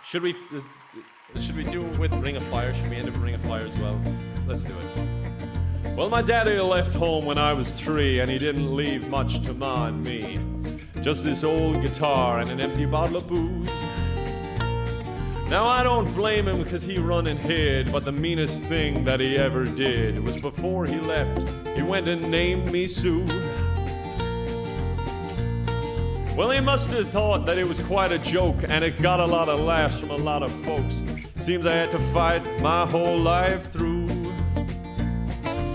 Should we do it with Ring of Fire? Should we end it with Ring of Fire as well? Let's do it. Well, my daddy left home when I was 3, and he didn't leave much to Ma and me. Just this old guitar and an empty bottle of booze. Now I don't blame him because he run and hid, but the meanest thing that he ever did was before he left, he went and named me Sue. Well, he must have thought that it was quite a joke, and it got a lot of laughs from a lot of folks. Seems I had to fight my whole life through.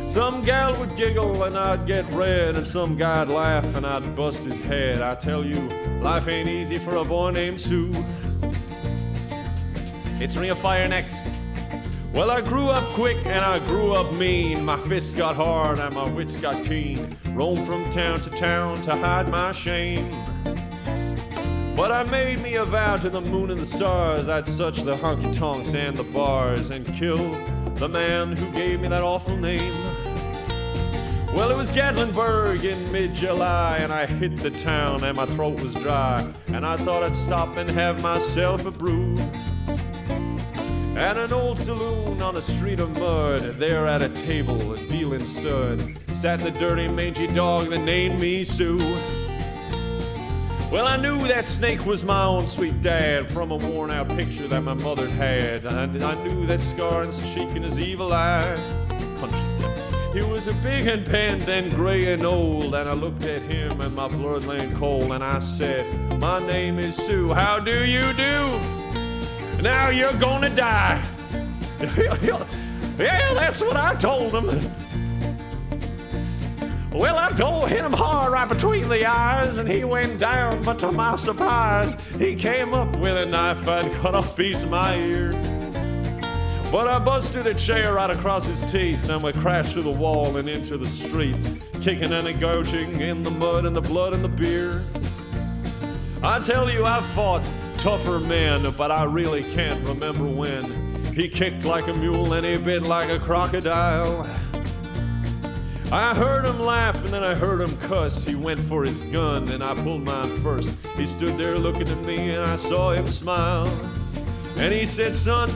Some gal would giggle and I'd get red, and some guy'd laugh and I'd bust his head. I tell you, life ain't easy for a boy named Sue. It's Ring of Fire next. Well, I grew up quick and I grew up mean. My fists got hard and my wits got keen. Roamed from town to hide my shame. But I made me a vow to the moon and the stars, I'd search the honky-tonks and the bars and kill the man who gave me that awful name. Well, it was Gatlinburg in mid-July, and I hit the town and my throat was dry, and I thought I'd stop and have myself a brew. At an old saloon on a street of mud, there at a table, dealing stud, sat the dirty mangy dog that named me Sue. Well, I knew that snake was my own sweet dad from a worn-out picture that my mother had. And I knew that scar and cheek in his evil eye. Country step. He was a big and bent and gray and old, and I looked at him and my blood ran cold, and I said, "My name is Sue. How do you do? Now you're gonna die." Yeah, that's what I told him. Well, I hit him hard right between the eyes, and he went down, but to my surprise, he came up with a knife and cut off a piece of my ear. But I busted a chair right across his teeth, and we crashed through the wall and into the street, kicking and gouging in the mud and the blood and the beer. I tell you, I've fought tougher men, but I really can't remember when. He kicked like a mule and he bit like a crocodile. I heard him laugh and then I heard him cuss. He went for his gun and I pulled mine first. He stood there looking at me and I saw him smile. And he said, "Son,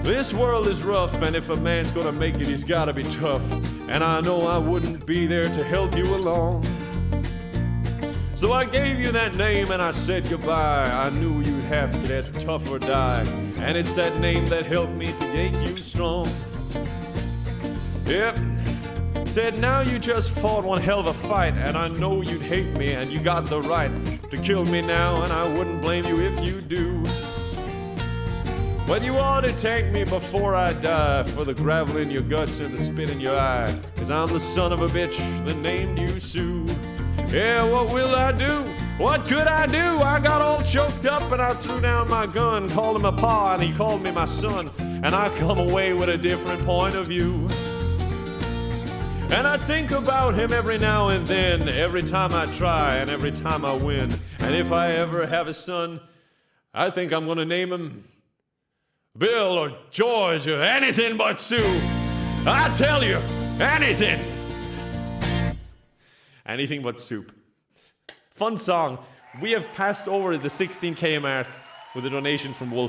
this world is rough, and if a man's gonna make it, he's gotta be tough. And I know I wouldn't be there to help you along. So I gave you that name and I said goodbye. I knew you'd have to get tough or die. And it's that name that helped me to make you strong." Yep. Said, "Now you just fought one hell of a fight, and I know you'd hate me, and you got the right to kill me now, and I wouldn't blame you if you do. But you ought to thank me before I die for the gravel in your guts and the spit in your eye, 'cause I'm the son of a bitch that named you Sue. Yeah, what will I do? What could I do? I got all choked up and I threw down my gun, called him a pa and he called me my son, and I come away with a different point of view. And I think about him every now and then, every time I try and every time I win. And if I ever have a son, I think I'm gonna name him Bill or George or anything but Sue. I tell you, anything. Anything but soup. Fun song. We have passed over the 16K mark with a donation from Wolf.